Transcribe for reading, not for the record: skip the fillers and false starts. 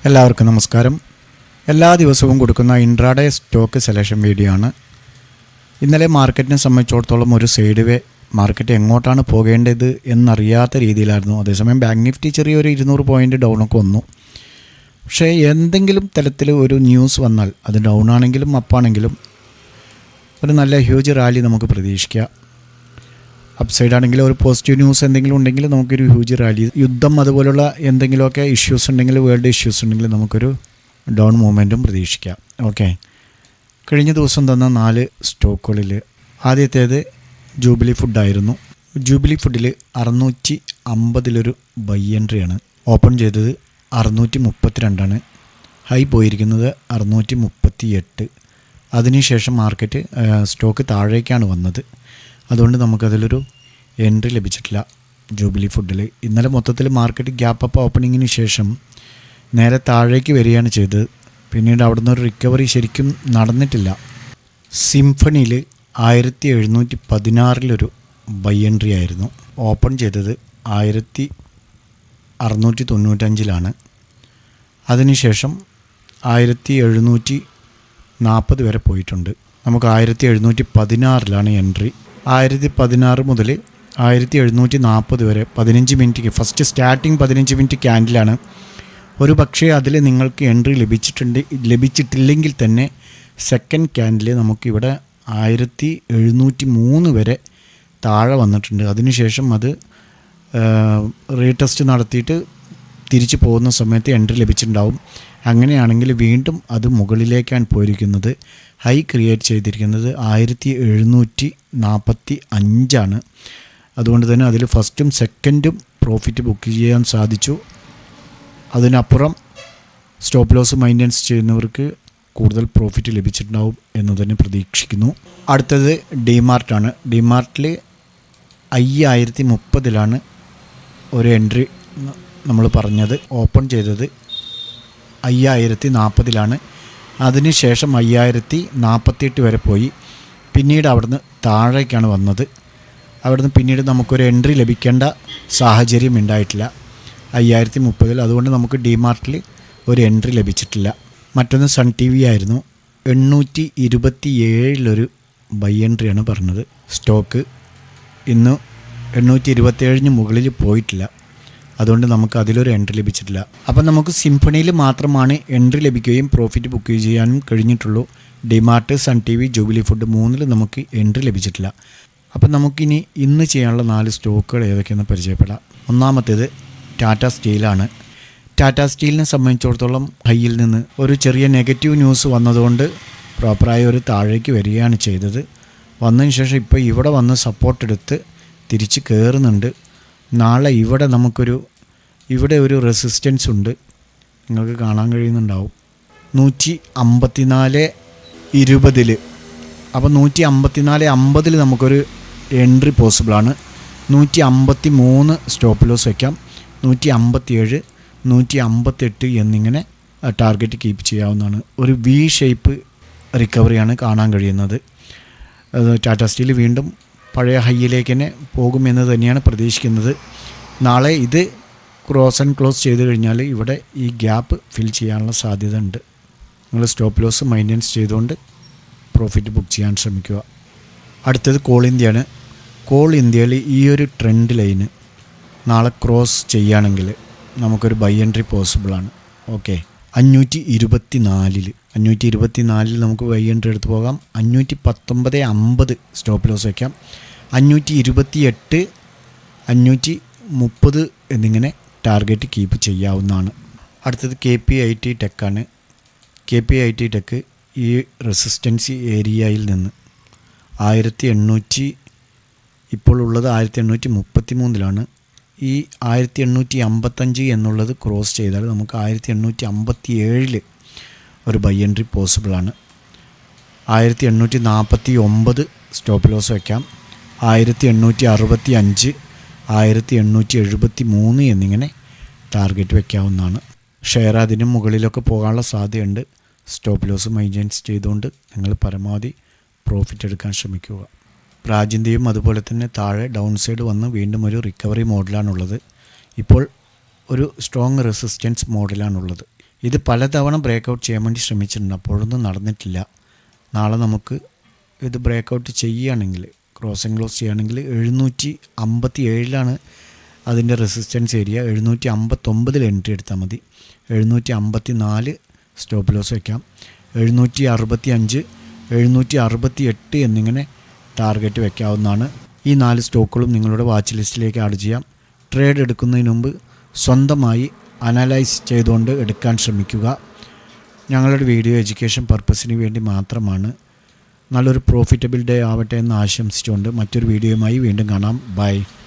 എല്ലാവർക്കും നമസ്കാരം. എല്ലാ ദിവസവും കൊടുക്കുന്ന ഇൻട്രാഡേ സ്റ്റോക്ക് സെലക്ഷൻ വീഡിയോ ആണ്. ഇന്നലെ മാർക്കറ്റിനെ സംബന്ധിച്ചിടത്തോളം ഒരു സൈഡ് വേ മാർക്കറ്റ് എങ്ങോട്ടാണ് പോകേണ്ടത് എന്നറിയാത്ത രീതിയിലായിരുന്നു. അതേസമയം ബാങ്ക് നിഫ്റ്റി ചെറിയൊരു 200 പോയിൻ്റ് ഡൗണൊക്കെ വന്നു. പക്ഷേ എന്തെങ്കിലും തരത്തിൽ ഒരു ന്യൂസ് വന്നാൽ അത് ഡൗൺ ആണെങ്കിലും അപ്പാണെങ്കിലും ഒരു നല്ല ഹ്യൂജ് റാലി നമുക്ക് പ്രതീക്ഷിക്കാം. അപ്സൈഡ് ആണെങ്കിൽ ഒരു പോസിറ്റീവ് ന്യൂസ് എന്തെങ്കിലും ഉണ്ടെങ്കിൽ നമുക്കൊരു ഹ്യൂജ് റാലി, യുദ്ധം അതുപോലുള്ള എന്തെങ്കിലുമൊക്കെ ഇഷ്യൂസ് ഉണ്ടെങ്കിൽ, വേൾഡ് ഇഷ്യൂസ് ഉണ്ടെങ്കിൽ നമുക്കൊരു ഡൗൺ മൂവ്മെൻറ്റും പ്രതീക്ഷിക്കാം. ഓക്കെ, കഴിഞ്ഞ ദിവസം തന്ന 4 സ്റ്റോക്കുകളിൽ ആദ്യത്തേത് ജൂബിലി ഫുഡായിരുന്നു. ജൂബിലി ഫുഡിൽ 650 ബൈ എൻട്രിയാണ്. ഓപ്പൺ ചെയ്തത് 632ആണ്. ഹൈ പോയിരിക്കുന്നത് 638. അതിനുശേഷം മാർക്കറ്റ് സ്റ്റോക്ക് താഴേക്കാണ് വന്നത്. അതുകൊണ്ട് നമുക്കതിലൊരു എൻട്രി ലഭിച്ചിട്ടില്ല ജൂബിലി ഫുഡിൽ. ഇന്നലെ മൊത്തത്തിൽ മാർക്കറ്റ് ഗ്യാപ്പ് അപ്പ് ഓപ്പണിങ്ങിന് ശേഷം നേരെ താഴേക്ക് വരികയാണ് ചെയ്തത്. പിന്നീട് അവിടുന്ന് ഒരു റിക്കവറി നടന്നിട്ടില്ല. സിംഫണിയിൽ 1716 ബൈ എൻട്രി ആയിരുന്നു. ഓപ്പൺ ചെയ്തത് 1695 അതിനുശേഷം 1740 വരെ പോയിട്ടുണ്ട്. നമുക്ക് 1716 എൻട്രി. 1016 മുതൽ 1740 വരെ 15 മിനിറ്റ് ഫസ്റ്റ് സ്റ്റാർട്ടിങ് 15 മിനിറ്റ് ക്യാൻഡിലാണ്. ഒരു പക്ഷേ അതിൽ നിങ്ങൾക്ക് എൻട്രി ലഭിച്ചിട്ടില്ലെങ്കിൽ തന്നെ സെക്കൻഡ് ക്യാൻഡിൽ നമുക്കിവിടെ 1703 വരെ താഴെ വന്നിട്ടുണ്ട്. അതിനുശേഷം അത് റീടെസ്റ്റ് നടത്തിയിട്ട് തിരിച്ചു പോകുന്ന സമയത്ത് എൻട്രി ലഭിച്ചിട്ടുണ്ടാവും. അങ്ങനെയാണെങ്കിൽ വീണ്ടും അത് മുകളിലേക്കാണ് പോയിരിക്കുന്നത്. ഹൈ ക്രിയേറ്റ് ചെയ്തിരിക്കുന്നത് 1745. അതുകൊണ്ട് തന്നെ അതിൽ ഫസ്റ്റും സെക്കൻഡും പ്രോഫിറ്റ് ബുക്ക് ചെയ്യാൻ സാധിച്ചു. അതിനപ്പുറം സ്റ്റോപ്പ് ലോസ് മെയിൻ്റെനൻസ് ചെയ്യുന്നവർക്ക് കൂടുതൽ പ്രോഫിറ്റ് ലഭിച്ചിട്ടുണ്ടാവും എന്ന് തന്നെ പ്രതീക്ഷിക്കുന്നു. അടുത്തത് ഡിമാർട്ടാണ്. ഡിമാർട്ടിൽ 5030 ഒരു എൻട്രി നമ്മൾ പറഞ്ഞത്. ഓപ്പൺ ചെയ്തത് 5040 അതിനുശേഷം 5048 വരെ പോയി. പിന്നീട് അവിടുന്ന് താഴേക്കാണ് വന്നത്. അവിടുന്ന് പിന്നീട് നമുക്കൊരു എൻട്രി ലഭിക്കേണ്ട സാഹചര്യം ഉണ്ടായിട്ടില്ല 5030. അതുകൊണ്ട് നമുക്ക് ഡിമാർട്ടിൽ ഒരു എൻട്രി ലഭിച്ചിട്ടില്ല. മറ്റൊന്ന് സൺ ടി വി ആയിരുന്നു. 827 ബൈ എൻട്രിയാണ് പറഞ്ഞത്. സ്റ്റോക്ക് ഇന്ന് 827 മുകളിൽ പോയിട്ടില്ല. അതുകൊണ്ട് നമുക്ക് അതിലൊരു എൻട്രി ലഭിച്ചിട്ടില്ല. അപ്പം നമുക്ക് സിംഫണിയിൽ മാത്രമാണ് എൻട്രി ലഭിക്കുകയും പ്രോഫിറ്റ് ബുക്ക് ചെയ്യാനും കഴിഞ്ഞിട്ടുള്ളൂ. DMart, Sun TV, Jubilee food 3 നമുക്ക് എൻട്രി ലഭിച്ചിട്ടില്ല. അപ്പം നമുക്കിനി ഇന്ന് ചെയ്യാനുള്ള 4 സ്റ്റോക്കുകൾ ഏതൊക്കെയെന്ന് പരിചയപ്പെടാം. ഒന്നാമത്തേത് ടാറ്റ സ്റ്റീലാണ്. ടാറ്റ സ്റ്റീലിനെ സംബന്ധിച്ചിടത്തോളം ഹൈയിൽ നിന്ന് ഒരു ചെറിയ നെഗറ്റീവ് ന്യൂസ് വന്നതുകൊണ്ട് പ്രോപ്പറായ ഒരു താഴേക്ക് വരികയാണ് ചെയ്തത്. വന്നതിന് ശേഷം ഇപ്പോൾ ഇവിടെ വന്ന് സപ്പോർട്ട് എടുത്ത് തിരിച്ച് കയറുന്നുണ്ട്. നാളെ ഇവിടെ ഒരു റെസിസ്റ്റൻസ് ഉണ്ട്, നിങ്ങൾക്ക് കാണാൻ കഴിയുന്നുണ്ടാവും 154.20. അപ്പോൾ 154.50 നമുക്കൊരു എൻട്രി പോസിബിളാണ്. 153 സ്റ്റോപ്പ് ലോസ് വയ്ക്കാം. 157, 158 എന്നിങ്ങനെ ടാർഗറ്റ് കീപ്പ് ചെയ്യാവുന്നതാണ്. ഒരു വി ഷേപ്പ് റിക്കവറിയാണ് കാണാൻ കഴിയുന്നത്. ടാറ്റ സ്റ്റീൽ വീണ്ടും പഴയ ഹൈയിലേക്ക് തന്നെ പോകുമെന്ന് തന്നെയാണ് പ്രതീക്ഷിക്കുന്നത്. നാളെ ഇത് ക്ലോസ് ചെയ്ത് കഴിഞ്ഞാൽ ഇവിടെ ഈ ഗ്യാപ്പ് ഫിൽ ചെയ്യാനുള്ള സാധ്യത ഉണ്ട്. നിങ്ങൾ സ്റ്റോപ്പ് ലോസ് മെയിൻ്റെനൻസ് ചെയ്തുകൊണ്ട് പ്രോഫിറ്റ് ബുക്ക് ചെയ്യാൻ ശ്രമിക്കുക. അടുത്തത് കോൾ ഇന്ത്യയാണ്. കോൾ ഇന്ത്യയിൽ ഈ ഒരു ട്രെൻഡ് ലൈന് നാളെ ക്രോസ് ചെയ്യുകയാണെങ്കിൽ നമുക്കൊരു ബൈ എൻട്രി പോസിബിളാണ്. ഓക്കെ, 524 നമുക്ക് ബൈ എൻട്രി എടുത്ത് പോകാം. 519.50 സ്റ്റോപ്പ് ലോസ് വയ്ക്കാം. 528, 530 എന്നിങ്ങനെ ടാർഗറ്റ് കീപ്പ് ചെയ്യാവുന്നതാണ്. അടുത്തത് KPIT ടെക്കാണ്. KPIT ടെക്ക് ഈ റെസിസ്റ്റൻസി ഏരിയയിൽ നിന്ന് 1800, ഇപ്പോൾ ഉള്ളത് 1833. ഈ 1855 എന്നുള്ളത് ക്രോസ് ചെയ്താൽ നമുക്ക് 1857 ഒരു ബൈ എൻട്രി പോസിബിളാണ്. 1849 സ്റ്റോപ്പ് ലോസ് വയ്ക്കാം. 1865, 1873 എന്നിങ്ങനെ ടാർഗറ്റ് വയ്ക്കാവുന്നതാണ്. ഷെയർ അതിന് മുകളിലൊക്കെ പോകാനുള്ള സാധ്യതയുണ്ട്. സ്റ്റോപ്പ് ലോസ് മെയിൻ്റെനൻസ് ചെയ്തുകൊണ്ട് നിങ്ങൾ പരമാവധി പ്രോഫിറ്റ് എടുക്കാൻ ശ്രമിക്കുക. പ്രാചിന്ത്യയും അതുപോലെ തന്നെ താഴെ ഡൗൺ സൈഡ് വന്ന് വീണ്ടും ഒരു റിക്കവറി മോഡലാണുള്ളത്. ഇപ്പോൾ ഒരു സ്ട്രോങ് റെസിസ്റ്റൻസ് മോഡലാണുള്ളത്. ഇത് പലതവണ ബ്രേക്കൗട്ട് ചെയ്യാൻ വേണ്ടി ശ്രമിച്ചിട്ടുണ്ട്, അപ്പോഴൊന്നും നടന്നിട്ടില്ല. നാളെ നമുക്ക് ഇത് ബ്രേക്കൗട്ട് ചെയ്യുകയാണെങ്കിൽ, ക്രോസ് ആൻഡ് ക്ലോസ് ചെയ്യുകയാണെങ്കിൽ 757 അതിൻ്റെ റെസിസ്റ്റൻസ് ഏരിയ. 759 എൻട്രി എടുത്താൽ മതി. 754 സ്റ്റോപ്പ് ലോസ് വയ്ക്കാം. 765, 768 എന്നിങ്ങനെ ടാർഗറ്റ് വയ്ക്കാവുന്നതാണ്. ഈ 4 സ്റ്റോക്കുകളും നിങ്ങളുടെ വാച്ച് ലിസ്റ്റിലേക്ക് ആഡ് ചെയ്യാം. ട്രേഡ് എടുക്കുന്നതിന് മുമ്പ് സ്വന്തമായി അനലൈസ് ചെയ്തുകൊണ്ട് എടുക്കാൻ ശ്രമിക്കുക. ഞങ്ങളുടെ വീഡിയോ എഡ്യൂക്കേഷൻ പർപ്പസിന് വേണ്ടി മാത്രമാണ്. നല്ലൊരു പ്രോഫിറ്റബിൾ ഡേ ആവട്ടെ എന്ന് ആശംസിച്ചുകൊണ്ട് മറ്റൊരു വീഡിയോയുമായി വീണ്ടും കാണാം. ബൈ.